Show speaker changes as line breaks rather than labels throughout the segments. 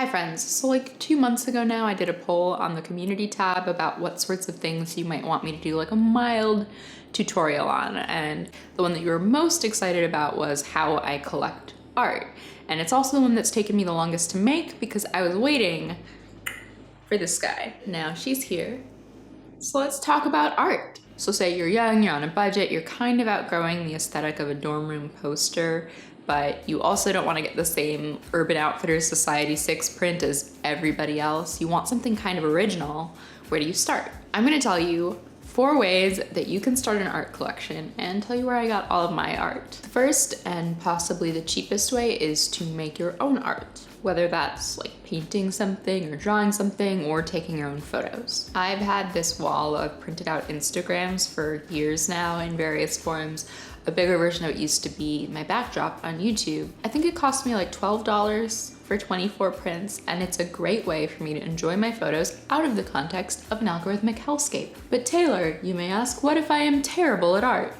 Hi friends, so like 2 months ago now I did a poll on the community tab about what sorts of things you might want me to do like a mild tutorial on, and the one that you were most excited about was how I collect art. And it's also the one that's taken me the longest to make because I was waiting for this guy. Now she's here. So let's talk about art. So say you're young, you're on a budget, you're kind of outgrowing the aesthetic of a dorm room poster, but you also don't want to get the same Urban Outfitters Society 6 print as everybody else. You want something kind of original. Where do you start? I'm going to tell you 4 ways that you can start an art collection and tell you where I got all of my art. The first and possibly the cheapest way is to make your own art, whether that's like painting something or drawing something or taking your own photos. I've had this wall of printed out Instagrams for years now in various forms. A bigger version of it used to be my backdrop on YouTube. I think it cost me like $12 for 24 prints, and it's a great way for me to enjoy my photos out of the context of an algorithmic hellscape. But Taylor, you may ask, what if I am terrible at art?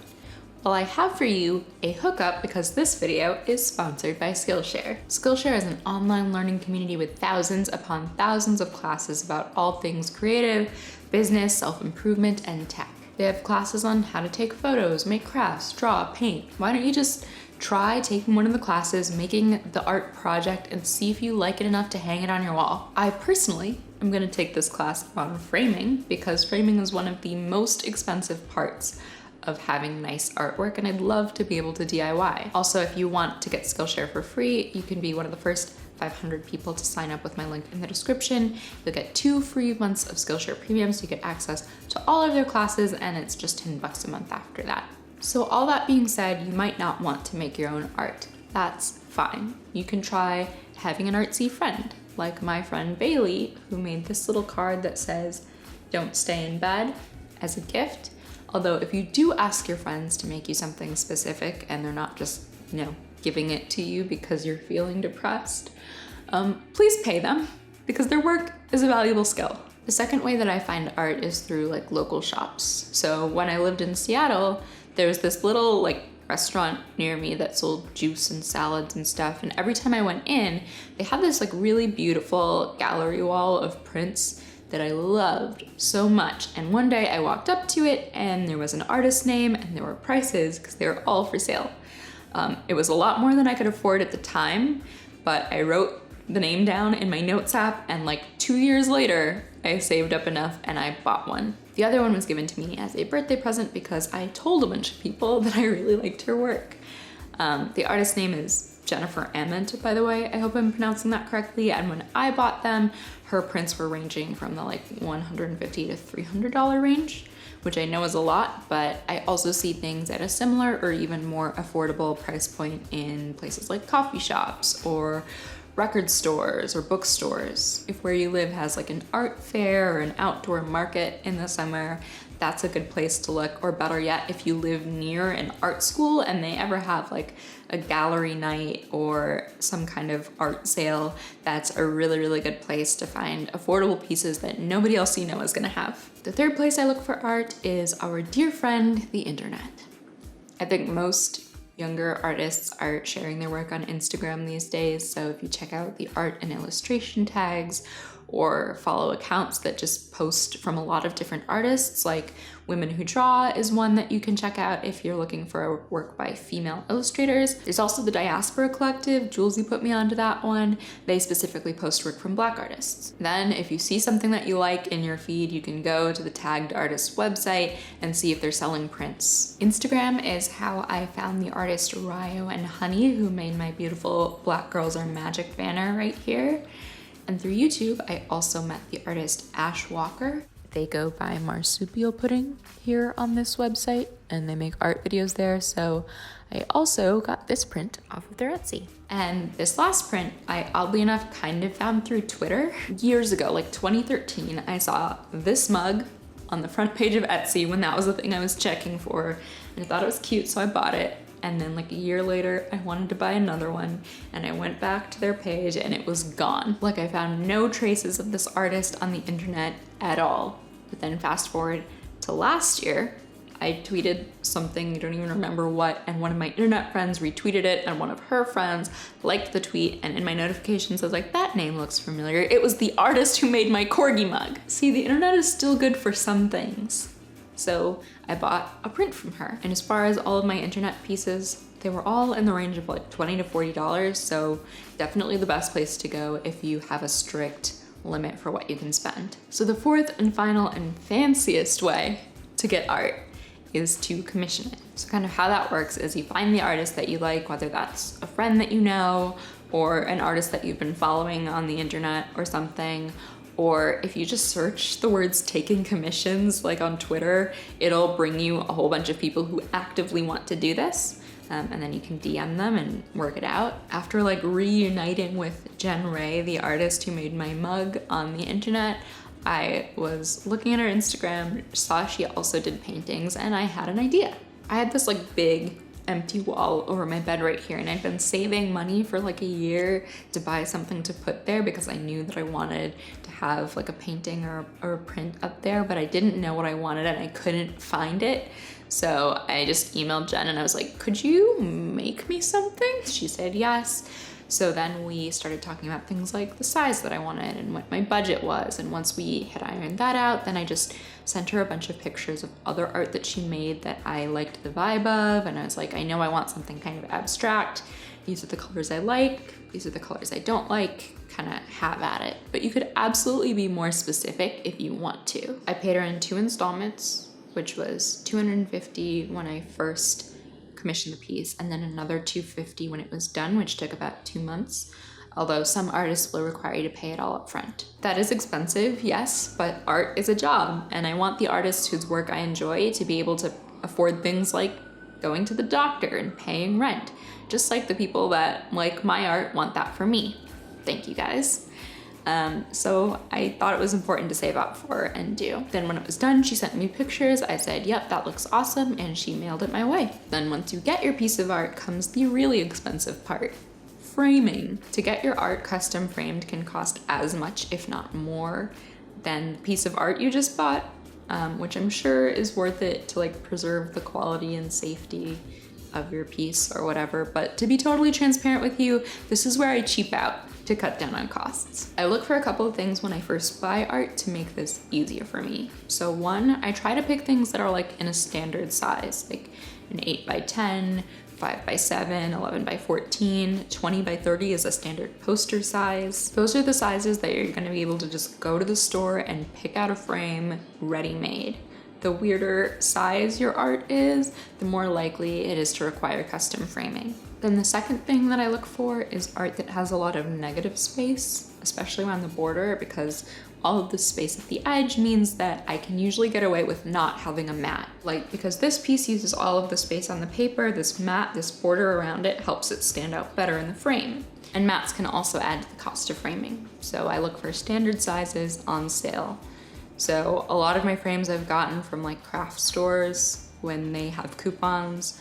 Well, I have for you a hookup because this video is sponsored by Skillshare. Skillshare is an online learning community with thousands upon thousands of classes about all things creative, business, self-improvement, and tech. They have classes on how to take photos, make crafts, draw, paint. Why don't you just try taking one of the classes, making the art project, and see if you like it enough to hang it on your wall. I personally am gonna take this class on framing because framing is one of the most expensive parts of having nice artwork, and I'd love to be able to DIY. Also, if you want to get Skillshare for free, you can be one of the first 500 people to sign up with my link in the description. You'll get 2 free months of Skillshare Premium, so you get access to all of their classes, and it's just $10 a month after that. So all that being said, you might not want to make your own art. That's fine. You can try having an artsy friend, like my friend Bailey, who made this little card that says, "Don't stay in bed," as a gift. Although if you do ask your friends to make you something specific and they're not just, giving it to you because you're feeling depressed, please pay them because their work is a valuable skill. The second way that I find art is through like local shops. So when I lived in Seattle, there was this little restaurant near me that sold juice and salads and stuff. And every time I went in, they had this really beautiful gallery wall of prints that I loved so much. And one day I walked up to it and there was an artist name and there were prices because they were all for sale. It was a lot more than I could afford at the time, but I wrote the name down in my notes app, and 2 years later, I saved up enough and I bought one. The other one was given to me as a birthday present because I told a bunch of people that I really liked her work. The artist's name is Jennifer Ament, by the way. I hope I'm pronouncing that correctly. And when I bought them, her prints were ranging from the $150 to $300 range, which I know is a lot, but I also see things at a similar or even more affordable price point in places like coffee shops or record stores or bookstores. If where you live has an art fair or an outdoor market in the summer, that's a good place to look. Or better yet, if you live near an art school and they ever have a gallery night or some kind of art sale, that's a really, really good place to find affordable pieces that nobody else you know is gonna have. The third place I look for art is our dear friend, the internet. I think most younger artists are sharing their work on Instagram these days, so if you check out the art and illustration tags or follow accounts that just post from a lot of different artists, like Women Who Draw is one that you can check out if you're looking for work by female illustrators. There's also the Diaspora Collective. Julesy put me onto that one. They specifically post work from Black artists. Then if you see something that you like in your feed, you can go to the tagged artist's website and see if they're selling prints. Instagram is how I found the artist Rayo Honey, who made my beautiful Black Girls Are Magic banner right here. And through YouTube, I also met the artist Ashe Walker. They go by marsupialpudding here on this website, and they make art videos there. So I also got this print off of their Etsy. And this last print, I oddly enough kind of found through Twitter. Years ago, 2013, I saw this mug on the front page of Etsy when that was the thing I was checking for. And I thought it was cute, so I bought it. And then a year later, I wanted to buy another one, and I went back to their page and it was gone. I found no traces of this artist on the internet at all. But then fast forward to last year, I tweeted something, I don't even remember what, and one of my internet friends retweeted it, and one of her friends liked the tweet, and in my notifications I was like, that name looks familiar. It was the artist who made my corgi mug. See, the internet is still good for some things. So I bought a print from her. And as far as all of my internet pieces, they were all in the range of like $20 to $40, so definitely the best place to go if you have a strict limit for what you can spend. So the fourth and final and fanciest way to get art is to commission it. So kind of how that works is you find the artist that you like, whether that's a friend that you know or an artist that you've been following on the internet or something, or if you just search the words taking commissions like on Twitter, it'll bring you a whole bunch of people who actively want to do this. And then you can DM them and work it out. After like reuniting with Jen Ray, the artist who made my mug on the internet, I was looking at her Instagram, saw she also did paintings, and I had an idea. I had this like big empty wall over my bed right here, and I'd been saving money for like a year to buy something to put there because I knew that I wanted to have like a painting or a print up there, but I didn't know what I wanted and I couldn't find it. So I just emailed Jen and I was like, could you make me something? She said yes. So then we started talking about things like the size that I wanted and what my budget was. And once we had ironed that out, then I just sent her a bunch of pictures of other art that she made that I liked the vibe of. And I was like, I know I want something kind of abstract. These are the colors I like. These are the colors I don't like. Kind of have at it. But you could absolutely be more specific if you want to. I paid her in 2 installments, which was $250 when I first commissioned the piece, and then another $250 when it was done, which took about 2 months. Although some artists will require you to pay it all up front. That is expensive, yes, but art is a job, and I want the artists whose work I enjoy to be able to afford things like going to the doctor and paying rent, just like the people that like my art want that for me. Thank you guys. So I thought it was important to save up for and do. Then when it was done, she sent me pictures. I said, yep, that looks awesome, and she mailed it my way. Then once you get your piece of art comes the really expensive part, framing. To get your art custom framed can cost as much, if not more, than the piece of art you just bought, which I'm sure is worth it to like preserve the quality and safety of your piece or whatever. But to be totally transparent with you, this is where I cheap out to cut down on costs. I look for a couple of things when I first buy art to make this easier for me. So one, I try to pick things that are like in a standard size, like an 8x10, 5x7, 11x14, 20x30 is a standard poster size. Those are the sizes that you're gonna be able to just go to the store and pick out a frame ready-made. The weirder size your art is, the more likely it is to require custom framing. Then the second thing that I look for is art that has a lot of negative space, especially around the border, because all of the space at the edge means that I can usually get away with not having a mat. Like, because this piece uses all of the space on the paper, this mat, this border around it helps it stand out better in the frame. And mats can also add to the cost of framing. So I look for standard sizes on sale. So a lot of my frames I've gotten from like craft stores when they have coupons.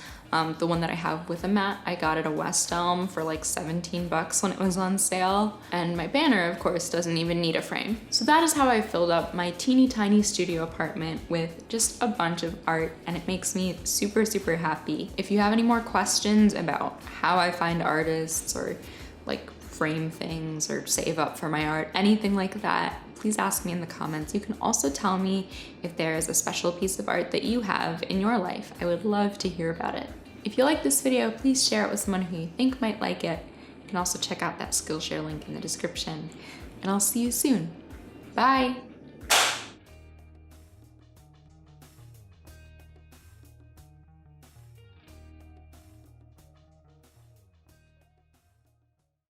The one that I have with a mat, I got at a West Elm for like $17 when it was on sale. And my banner, of course, doesn't even need a frame. So that is how I filled up my teeny tiny studio apartment with just a bunch of art, and it makes me super, super happy. If you have any more questions about how I find artists or like frame things or save up for my art, anything like that, please ask me in the comments. You can also tell me if there is a special piece of art that you have in your life. I would love to hear about it. If you like this video, please share it with someone who you think might like it. You can also check out that Skillshare link in the description. And I'll see you soon. Bye!